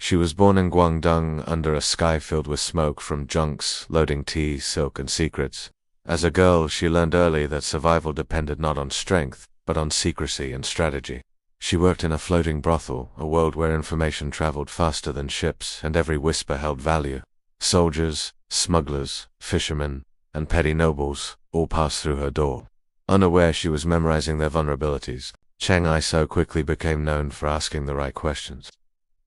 She was born in Guangdong under a sky filled with smoke from junks loading tea, silk, and secrets. As a girl, she learned early that survival depended not on strength, but on secrecy and strategy. She worked in a floating brothel, a world where information traveled faster than ships and every whisper held value. Soldiers, smugglers, fishermen, and petty nobles all passed through her door. Unaware she was memorizing their vulnerabilities, Cheng I Sao quickly became known for asking the right questions,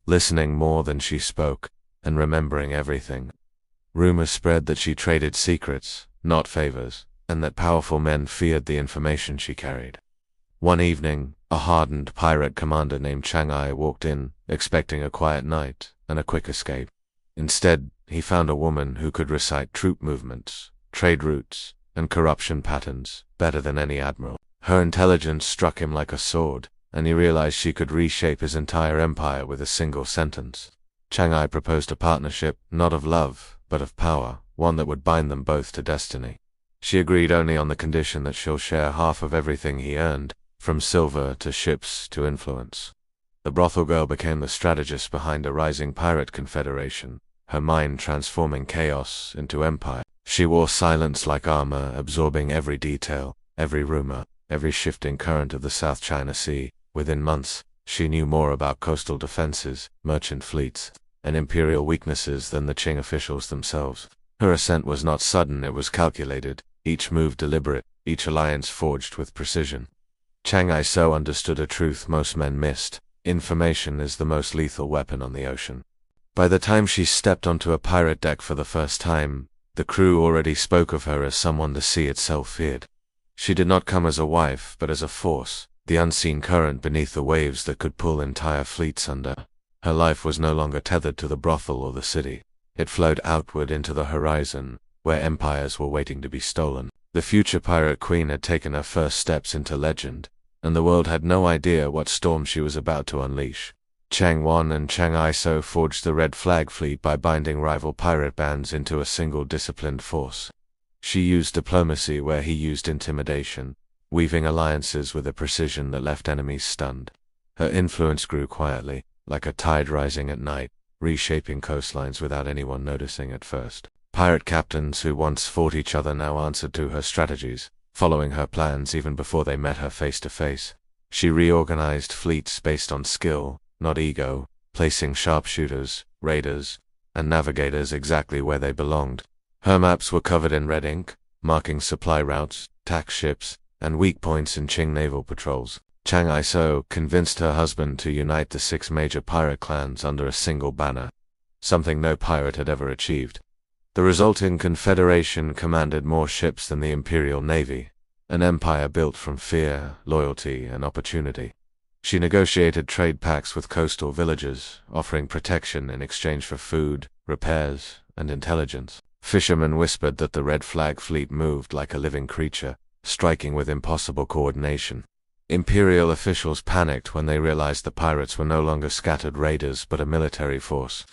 listening more than she spoke, and remembering everything. Rumors spread that she traded secrets, not favors, and that powerful men feared the information she carried. One evening, a hardened pirate commander named Cheng I walked in, expecting a quiet night and a quick escape. Instead, he found a woman who could recite troop movements, trade routes, and corruption patterns better than any admiral. Her intelligence struck him like a sword, and he realized she could reshape his entire empire with a single sentence. Cheng I proposed a partnership, not of love, but of power, one that would bind them both to destiny. She agreed only on the condition that she'll share half of everything he earned, from silver to ships to influence. The brothel girl became the strategist behind a rising pirate confederation, her mind transforming chaos into empire. She wore silence like armor, absorbing every detail, every rumor, every shifting current of the South China Sea. Within months, she knew more about coastal defenses, merchant fleets, and imperial weaknesses than the Qing officials themselves. Her ascent was not sudden, it was calculated, each move deliberate, each alliance forged with precision. Cheng I Sao understood a truth most men missed: information is the most lethal weapon on the ocean. By the time she stepped onto a pirate deck for the first time, the crew already spoke of her as someone the sea itself feared. She did not come as a wife, but as a force, the unseen current beneath the waves that could pull entire fleets under. Her life was no longer tethered to the brothel or the city. It flowed outward into the horizon, where empires were waiting to be stolen. The future pirate queen had taken her first steps into legend, and the world had no idea what storm she was about to unleash. Cheng Wan and Cheng I Sao forged the Red Flag Fleet by binding rival pirate bands into a single disciplined force. She used diplomacy where he used intimidation, weaving alliances with a precision that left enemies stunned. Her influence grew quietly, like a tide rising at night, reshaping coastlines without anyone noticing at first. Pirate captains who once fought each other now answered to her strategies, following her plans even before they met her face to face. She reorganized fleets based on skill, not ego, placing sharpshooters, raiders, and navigators exactly where they belonged. Her maps were covered in red ink, marking supply routes, tax ships, and weak points in Qing naval patrols. Cheng I Sao convinced her husband to unite the 6 major pirate clans under a single banner, something no pirate had ever achieved. The resulting confederation commanded more ships than the imperial navy, an empire built from fear, loyalty, and opportunity. She negotiated trade pacts with coastal villages, offering protection in exchange for food, repairs, and intelligence. Fishermen whispered that the Red Flag Fleet moved like a living creature, striking with impossible coordination. Imperial officials panicked when they realized the pirates were no longer scattered raiders but a military force.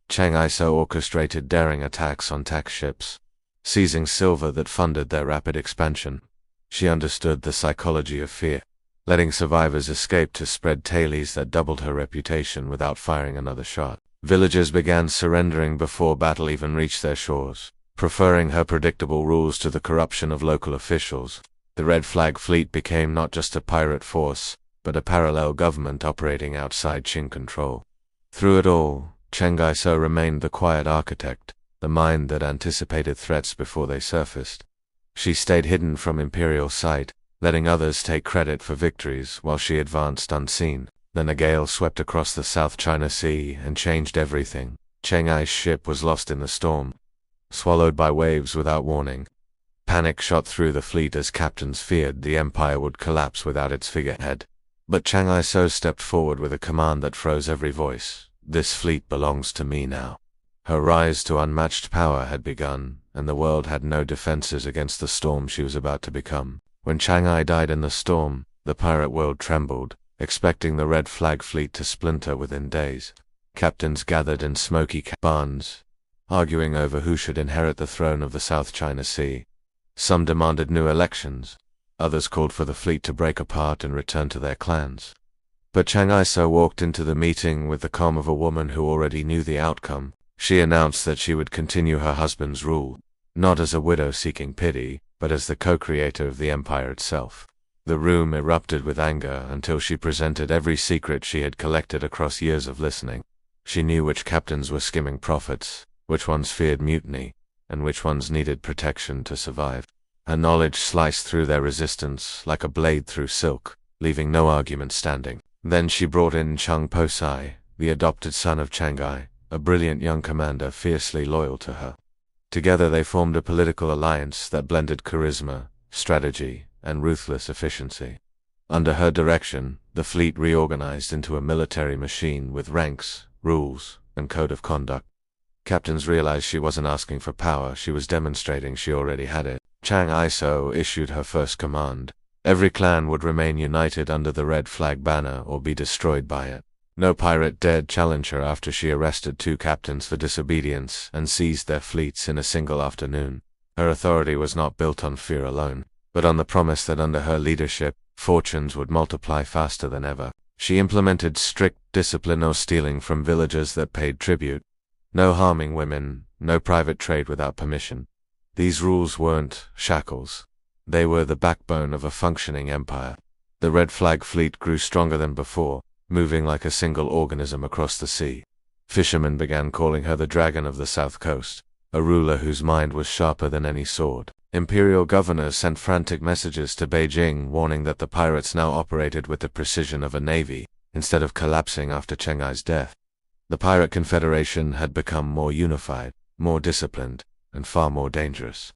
Cheng I Sao orchestrated daring attacks on tax ships, seizing silver that funded their rapid expansion. She understood the psychology of fear, letting survivors escape to spread tales that doubled her reputation without firing another shot. Villagers began surrendering before battle even reached their shores, preferring her predictable rules to the corruption of local officials. The Red Flag Fleet became not just a pirate force, but a parallel government operating outside Qing control. Through it all, Cheng I Sao remained the quiet architect, the mind that anticipated threats before they surfaced. She stayed hidden from imperial sight, letting others take credit for victories while she advanced unseen. Then a gale swept across the South China Sea and changed everything. Cheng Ai's ship was lost in the storm, swallowed by waves without warning. Panic shot through the fleet as captains feared the empire would collapse without its figurehead. But Cheng I Sao stepped forward with a command that froze every voice. "This fleet belongs to me now." Her rise to unmatched power had begun, and the world had no defenses against the storm she was about to become. When Cheng I died in the storm, the pirate world trembled, expecting the Red Flag Fleet to splinter within days. Captains gathered in smoky barns, arguing over who should inherit the throne of the South China Sea. Some demanded new elections, others called for the fleet to break apart and return to their clans. But Cheng I Sao walked into the meeting with the calm of a woman who already knew the outcome. She announced that she would continue her husband's rule, not as a widow seeking pity, but as the co-creator of the empire itself. The room erupted with anger until she presented every secret she had collected across years of listening. She knew which captains were skimming profits, which ones feared mutiny, and which ones needed protection to survive. Her knowledge sliced through their resistance like a blade through silk, leaving no argument standing. Then she brought in Cheng Posai, the adopted son of Cheng I, a brilliant young commander fiercely loyal to her. Together they formed a political alliance that blended charisma, strategy, and ruthless efficiency. Under her direction, the fleet reorganized into a military machine with ranks, rules, and code of conduct. Captains realized she wasn't asking for power, she was demonstrating she already had it. Cheng I Sao issued her first command. Every clan would remain united under the red flag banner or be destroyed by it. No pirate dared challenge her after she arrested 2 captains for disobedience and seized their fleets in a single afternoon. Her authority was not built on fear alone, but on the promise that under her leadership, fortunes would multiply faster than ever. She implemented strict discipline: no stealing from villagers that paid tribute, no harming women, no private trade without permission. These rules weren't shackles. They were the backbone of a functioning empire. The red flag fleet grew stronger than before, moving like a single organism across the sea. Fishermen began calling her the Dragon of the South Coast, a ruler whose mind was sharper than any sword. Imperial governors sent frantic messages to Beijing warning that the pirates now operated with the precision of a navy, instead of collapsing after Cheng I's death. The Pirate Confederation had become more unified, more disciplined, and far more dangerous.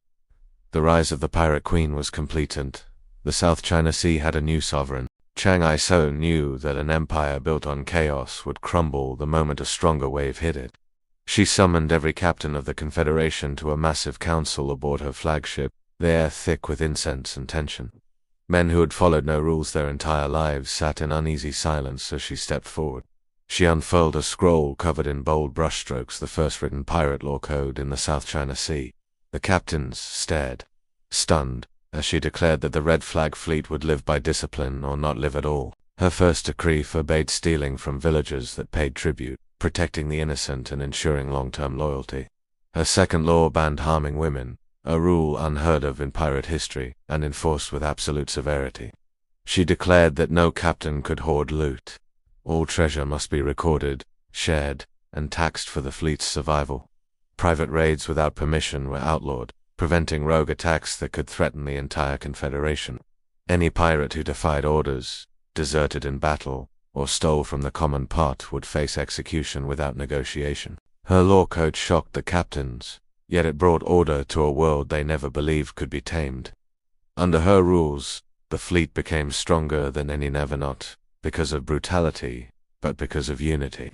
The rise of the Pirate Queen was complete, and the South China Sea had a new sovereign. Cheng I Sao knew that an empire built on chaos would crumble the moment a stronger wave hit it. She summoned every captain of the Confederation to a massive council aboard her flagship, the air thick with incense and tension. Men who had followed no rules their entire lives sat in uneasy silence as she stepped forward. She unfurled a scroll covered in bold brushstrokes, the first written pirate law code in the South China Sea. The captains stared, stunned, as she declared that the red flag fleet would live by discipline or not live at all. Her first decree forbade stealing from villagers that paid tribute, protecting the innocent and ensuring long-term loyalty. Her second law banned harming women, a rule unheard of in pirate history and enforced with absolute severity. She declared that no captain could hoard loot. All treasure must be recorded, shared, and taxed for the fleet's survival. Private raids without permission were outlawed, preventing rogue attacks that could threaten the entire Confederation. Any pirate who defied orders, deserted in battle, or stole from the common pot would face execution without negotiation. Her law code shocked the captains, yet it brought order to a world they never believed could be tamed. Under her rules, the fleet became stronger than any, never not because of brutality, but because of unity.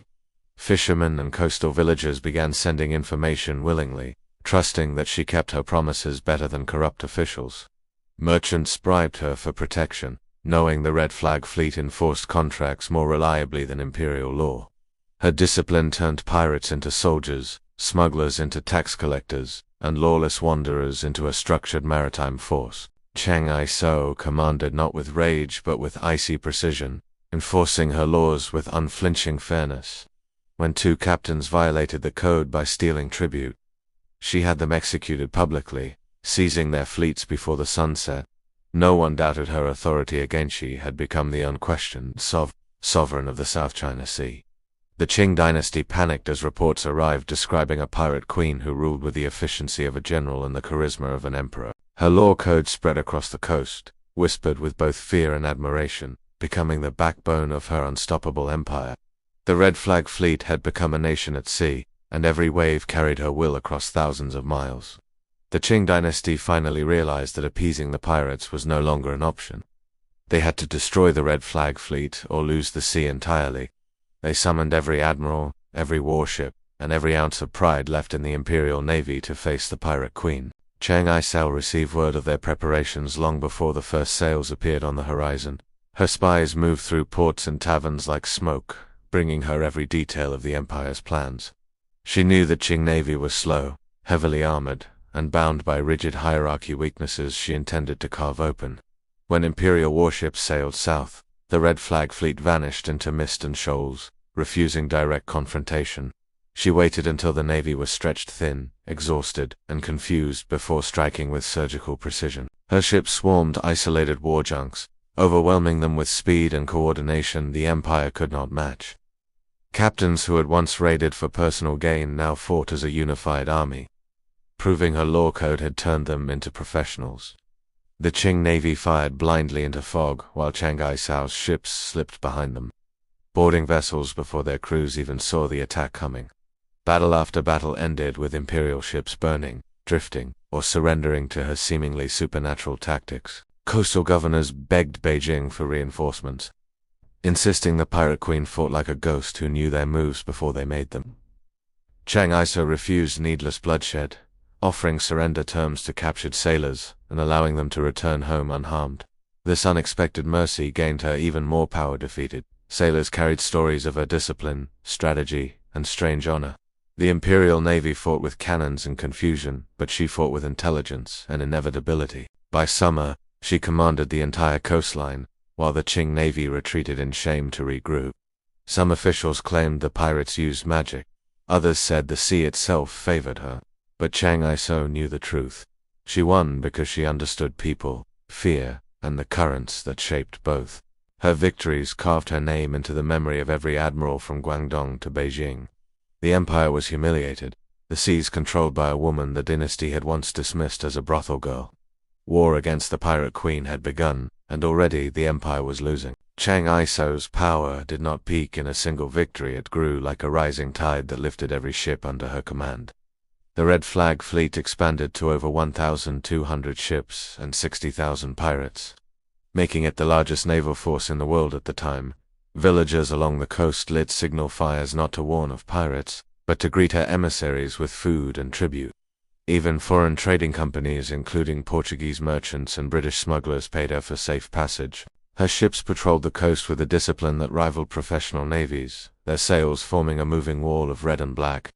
Fishermen and coastal villagers began sending information willingly, trusting that she kept her promises better than corrupt officials. Merchants bribed her for protection, knowing the red flag fleet enforced contracts more reliably than imperial law. Her discipline turned pirates into soldiers, smugglers into tax collectors, and lawless wanderers into a structured maritime force. Cheng I Sao commanded not with rage but with icy precision, enforcing her laws with unflinching fairness. When 2 captains violated the code by stealing tribute, she had them executed publicly, seizing their fleets before the sun set. No one doubted her authority again. She had become the unquestioned sovereign of the South China Sea. The Qing dynasty panicked as reports arrived describing a pirate queen who ruled with the efficiency of a general and the charisma of an emperor. Her law code spread across the coast, whispered with both fear and admiration, becoming the backbone of her unstoppable empire. The red flag fleet had become a nation at sea, and every wave carried her will across thousands of miles. The Qing dynasty finally realized that appeasing the pirates was no longer an option. They had to destroy the red flag fleet or lose the sea entirely. They summoned every admiral, every warship, and every ounce of pride left in the imperial navy to face the pirate queen. Cheng I Sao received word of their preparations long before the first sails appeared on the horizon. Her spies moved through ports and taverns like smoke, bringing her every detail of the empire's plans. She knew the Qing navy was slow, heavily armored, and bound by rigid hierarchy weaknesses she intended to carve open. When imperial warships sailed south, The red flag fleet vanished into mist and shoals, refusing direct confrontation. She waited until the navy was stretched thin, exhausted, and confused before striking with surgical precision. Her ships swarmed isolated war junks, overwhelming them with speed and coordination the Empire could not match. Captains who had once raided for personal gain now fought as a unified army, proving her law code had turned them into professionals. The Qing navy fired blindly into fog while Cheng I Sao's ships slipped behind them, boarding vessels before their crews even saw the attack coming. Battle after battle ended with imperial ships burning, drifting, or surrendering to her seemingly supernatural tactics. Coastal governors begged Beijing for reinforcements, insisting the pirate queen fought like a ghost who knew their moves before they made them. Cheng I Sao refused needless bloodshed, offering surrender terms to captured sailors and allowing them to return home unharmed. This unexpected mercy gained her even more power defeated. Sailors carried stories of her discipline, strategy, and strange honor. The imperial navy fought with cannons and confusion, but she fought with intelligence and inevitability. By summer, she commanded the entire coastline, while the Qing navy retreated in shame to regroup. Some officials claimed the pirates used magic. Others said the sea itself favored her. But Cheng I Sao knew the truth. She won because she understood people, fear, and the currents that shaped both. Her victories carved her name into the memory of every admiral from Guangdong to Beijing. The empire was humiliated, the seas controlled by a woman the dynasty had once dismissed as a brothel girl. War against the pirate queen had begun, and already the empire was losing. Cheng I Sao's power did not peak in a single victory, it grew like a rising tide that lifted every ship under her command. The Red Flag fleet expanded to over 1,200 ships and 60,000 pirates, making it the largest naval force in the world at the time. Villagers along the coast lit signal fires not to warn of pirates, but to greet her emissaries with food and tribute. Even foreign trading companies, including Portuguese merchants and British smugglers, paid her for safe passage. Her ships patrolled the coast with a discipline that rivaled professional navies, their sails forming a moving wall of red and black.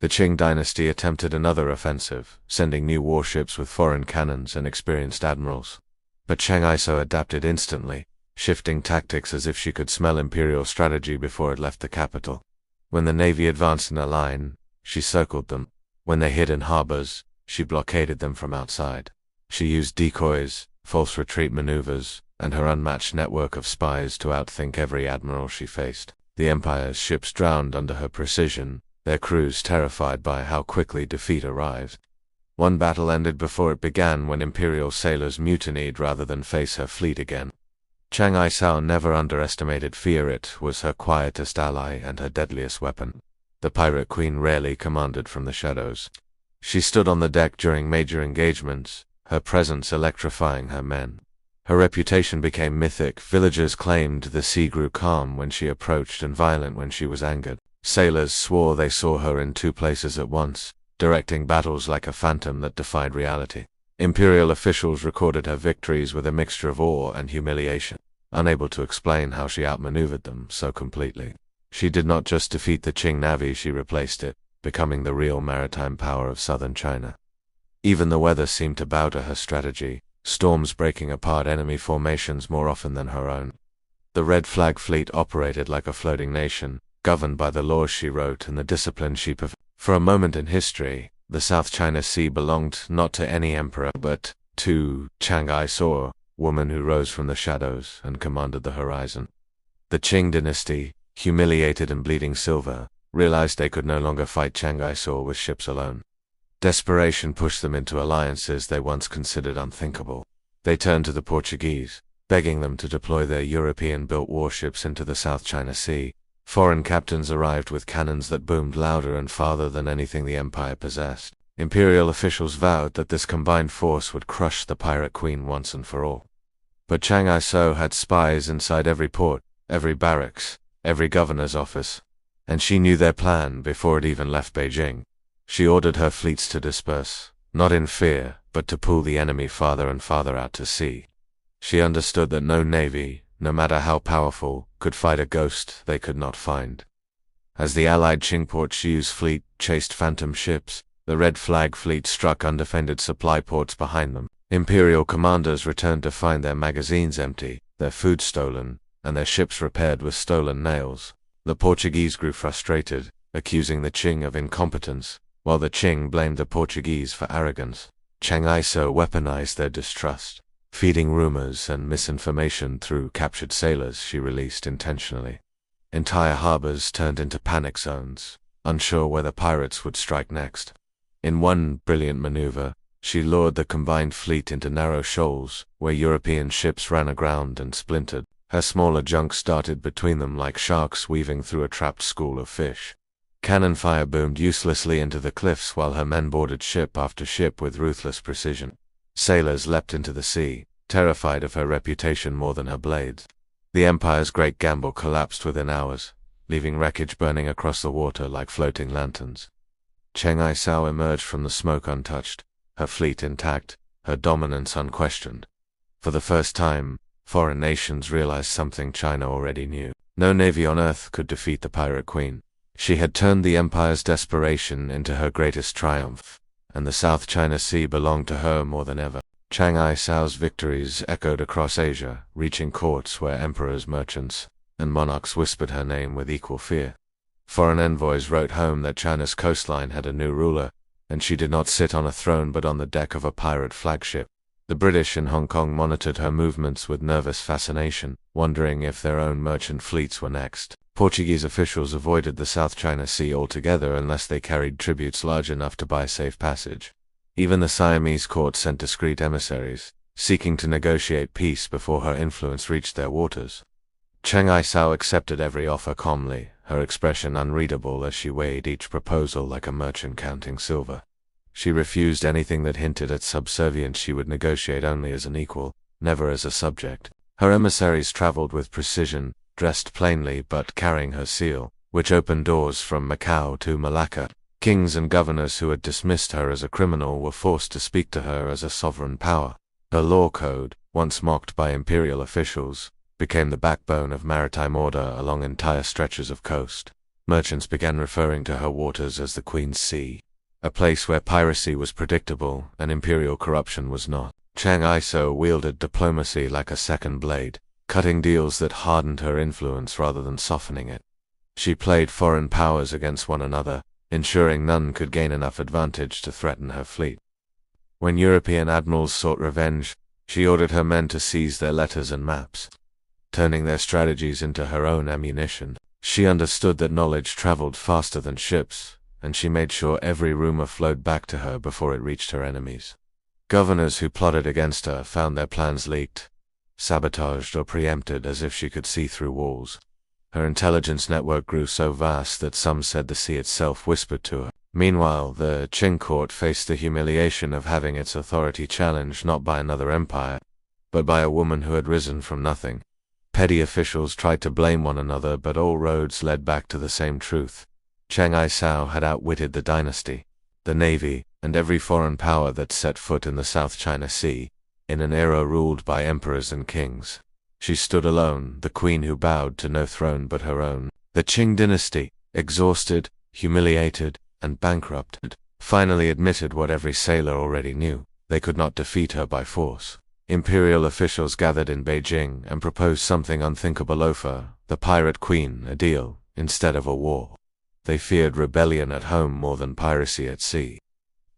The Qing dynasty attempted another offensive, sending new warships with foreign cannons and experienced admirals. But Cheng I Sao adapted instantly, shifting tactics as if she could smell imperial strategy before it left the capital. When the navy advanced in a line, she circled them. When they hid in harbors, she blockaded them from outside. She used decoys, false retreat maneuvers, and her unmatched network of spies to outthink every admiral she faced. The Empire's ships drowned under her precision, their crews terrified by how quickly defeat arrived. One battle ended before it began when imperial sailors mutinied rather than face her fleet again. Cheng I Sao never underestimated fear. It was her quietest ally and her deadliest weapon. The pirate queen rarely commanded from the shadows. She stood on the deck during major engagements, her presence electrifying her men. Her reputation became mythic. Villagers claimed the sea grew calm when she approached and violent when she was angered. Sailors swore they saw her in two places at once, directing battles like a phantom that defied reality. Imperial officials recorded her victories with a mixture of awe and humiliation, unable to explain how she outmaneuvered them so completely. She did not just defeat the Qing navy, she replaced it, becoming the real maritime power of southern China. Even the weather seemed to bow to her strategy, storms breaking apart enemy formations more often than her own. The Red Flag fleet operated like a floating nation, governed by the laws she wrote and the discipline she perfected. For a moment in history, the South China Sea belonged not to any emperor but to Cheng I Sao, woman who rose from the shadows and commanded the horizon. The Qing dynasty, humiliated and bleeding silver, realized they could no longer fight Cheng I Sao with ships alone. Desperation pushed them into alliances they once considered unthinkable. They turned to the Portuguese, begging them to deploy their European-built warships into the South China Sea. Foreign captains arrived with cannons that boomed louder and farther than anything the empire possessed. Imperial officials vowed that this combined force would crush the pirate queen once and for all. But Cheng I Sao had spies inside every port, every barracks, every governor's office, and she knew their plan before it even left Beijing. She ordered her fleets to disperse, not in fear, but to pull the enemy farther and farther out to sea. She understood that no navy, no matter how powerful, could fight a ghost they could not find. As the allied Qing Portuguese fleet chased phantom ships, the Red Flag fleet struck undefended supply ports behind them. Imperial commanders returned to find their magazines empty, their food stolen, and their ships repaired with stolen nails. The Portuguese grew frustrated, accusing the Qing of incompetence, while the Qing blamed the Portuguese for arrogance. Cheng I Sao weaponized their distrust, feeding rumors and misinformation through captured sailors she released intentionally. Entire harbors turned into panic zones, unsure where the pirates would strike next. In one brilliant maneuver, she lured the combined fleet into narrow shoals, where European ships ran aground and splintered. Her smaller junks darted between them like sharks weaving through a trapped school of fish. Cannon fire boomed uselessly into the cliffs while her men boarded ship after ship with ruthless precision. Sailors leapt into the sea, terrified of her reputation more than her blades. The Empire's great gamble collapsed within hours, leaving wreckage burning across the water like floating lanterns. Cheng I Sao emerged from the smoke untouched, her fleet intact, her dominance unquestioned. For the first time, foreign nations realized something China already knew. No navy on earth could defeat the pirate queen. She had turned the Empire's desperation into her greatest triumph, and the South China Sea belonged to her more than ever. Cheng I Sao's victories echoed across Asia, reaching courts where emperors, merchants, and monarchs whispered her name with equal fear. Foreign envoys wrote home that China's coastline had a new ruler, and she did not sit on a throne but on the deck of a pirate flagship. The British in Hong Kong monitored her movements with nervous fascination, wondering if their own merchant fleets were next. Portuguese officials avoided the South China Sea altogether unless they carried tributes large enough to buy safe passage. Even the Siamese court sent discreet emissaries, seeking to negotiate peace before her influence reached their waters. Cheng I Sao accepted every offer calmly, her expression unreadable as she weighed each proposal like a merchant counting silver. She refused anything that hinted at subservience. She would negotiate only as an equal, never as a subject. Her emissaries traveled with precision, dressed plainly but carrying her seal, which opened doors from Macau to Malacca. Kings and governors who had dismissed her as a criminal were forced to speak to her as a sovereign power. Her law code, once mocked by imperial officials, became the backbone of maritime order along entire stretches of coast. Merchants began referring to her waters as the Queen's Sea, a place where piracy was predictable and imperial corruption was not. Cheng I Sao wielded diplomacy like a second blade, cutting deals that hardened her influence rather than softening it. She played foreign powers against one another, ensuring none could gain enough advantage to threaten her fleet. When European admirals sought revenge, she ordered her men to seize their letters and maps, turning their strategies into her own ammunition. She understood that knowledge traveled faster than ships, and she made sure every rumor flowed back to her before it reached her enemies. Governors who plotted against her found their plans leaked, sabotaged or preempted as if she could see through walls. Her intelligence network grew so vast that some said the sea itself whispered to her. Meanwhile, the Qing court faced the humiliation of having its authority challenged not by another empire, but by a woman who had risen from nothing. Petty officials tried to blame one another, but all roads led back to the same truth. Cheng I Sao had outwitted the dynasty, the navy, and every foreign power that set foot in the South China Sea, in an era ruled by emperors and kings. She stood alone, the queen who bowed to no throne but her own. The Qing dynasty, exhausted, humiliated, and bankrupted, finally admitted what every sailor already knew: they could not defeat her by force. Imperial officials gathered in Beijing and proposed something unthinkable: offer the pirate queen a deal instead of a war. They feared rebellion at home more than piracy at sea.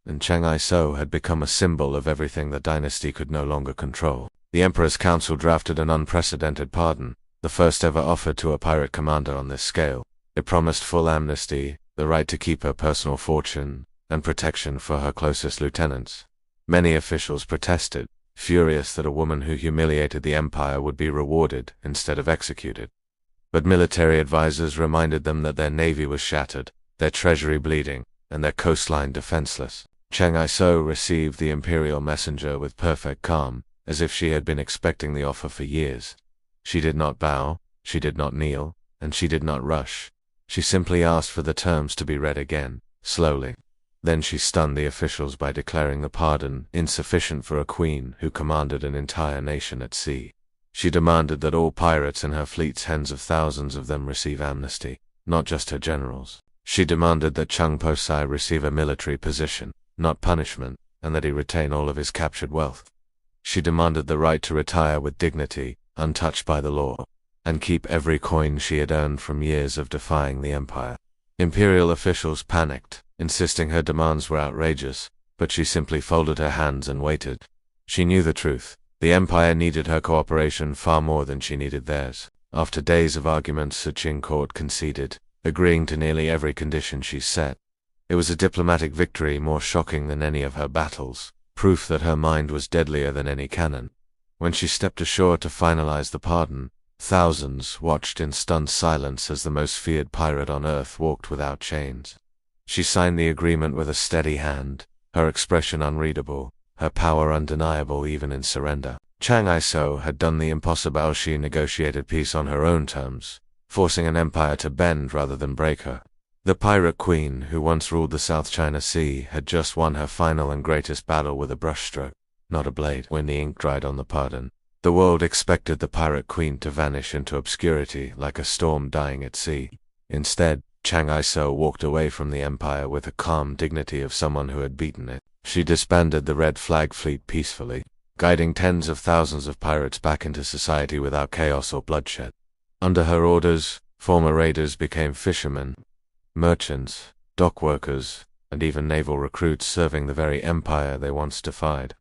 And Cheng I Sao had become a symbol of everything the dynasty could no longer control. The Emperor's Council drafted an unprecedented pardon, the first ever offered to a pirate commander on this scale. It promised full amnesty, the right to keep her personal fortune, and protection for her closest lieutenants. Many officials protested, furious that a woman who humiliated the empire would be rewarded instead of executed. But military advisors reminded them that their navy was shattered, their treasury bleeding, and their coastline defenseless. Cheng I Sao received the imperial messenger with perfect calm, as if she had been expecting the offer for years. She did not bow, she did not kneel, and she did not rush. She simply asked for the terms to be read again, slowly. Then she stunned the officials by declaring the pardon insufficient for a queen who commanded an entire nation at sea. She demanded that all pirates in her fleet, tens of thousands of them, receive amnesty, not just her generals. She demanded that Cheng Posai receive a military position, not punishment, and that he retain all of his captured wealth. She demanded the right to retire with dignity, untouched by the law. and keep every coin she had earned from years of defying the empire. Imperial officials panicked, insisting her demands were outrageous, but she simply folded her hands and waited. She knew the truth. The empire needed her cooperation far more than she needed theirs. After days of arguments, the Qing court conceded, agreeing to nearly every condition she set. It was a diplomatic victory more shocking than any of her battles, proof that her mind was deadlier than any cannon. When she stepped ashore to finalize the pardon, thousands watched in stunned silence as the most feared pirate on earth walked without chains. She signed the agreement with a steady hand, her expression unreadable, her power undeniable even in surrender. Cheng I Sao had done the impossible. She negotiated peace on her own terms, forcing an empire to bend rather than break her. The pirate queen, who once ruled the South China Sea, had just won her final and greatest battle with a brushstroke, not a blade. When the ink dried on the pardon, the world expected the pirate queen to vanish into obscurity like a storm dying at sea. Instead, Cheng I Sao walked away from the empire with the calm dignity of someone who had beaten it. She disbanded the Red Flag Fleet peacefully, guiding tens of thousands of pirates back into society without chaos or bloodshed. Under her orders, former raiders became fishermen, merchants, dock workers, and even naval recruits serving the very empire they once defied.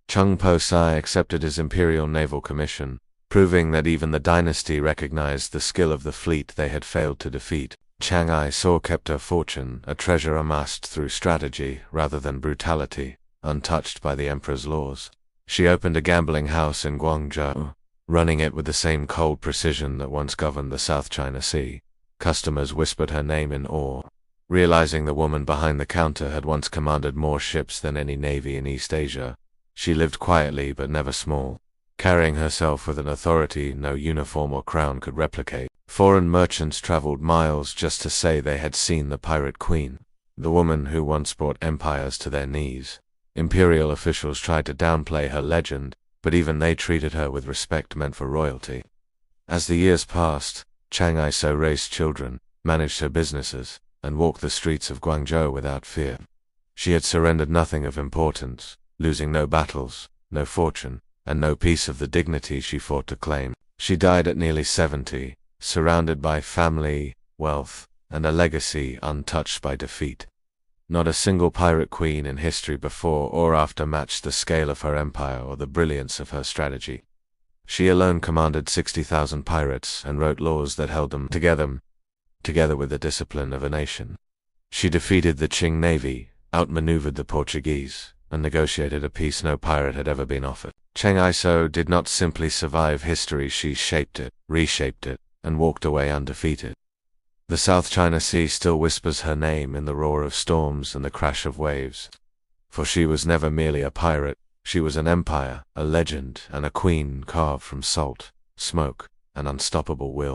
Cheng I Sao accepted his imperial naval commission, proving that even the dynasty recognized the skill of the fleet they had failed to defeat. Cheng I Sao kept her fortune, a treasure amassed through strategy rather than brutality, untouched by the emperor's laws. She opened a gambling house in Guangzhou, running it with the same cold precision that once governed the South China Sea. Customers whispered her name in awe, realizing the woman behind the counter had once commanded more ships than any navy in East Asia. She lived quietly but never small, carrying herself with an authority no uniform or crown could replicate. Foreign merchants traveled miles just to say they had seen the pirate queen, the woman who once brought empires to their knees. Imperial officials tried to downplay her legend, but even they treated her with respect meant for royalty. As the years passed, Cheng I Sao raised children, managed her businesses, and walked the streets of Guangzhou without fear. She had surrendered nothing of importance, losing no battles, no fortune, and no piece of the dignity she fought to claim. She died at nearly 70, surrounded by family, wealth, and a legacy untouched by defeat. Not a single pirate queen in history before or after matched the scale of her empire or the brilliance of her strategy. She alone commanded 60,000 pirates and wrote laws that held them together with the discipline of a nation. She defeated the Qing navy, outmaneuvered the Portuguese, and negotiated a peace no pirate had ever been offered. Cheng I Sao did not simply survive history, she shaped it, reshaped it, and walked away undefeated. The South China Sea still whispers her name in the roar of storms and the crash of waves. For she was never merely a pirate, she was an empire, a legend, and a queen carved from salt, smoke, and unstoppable will.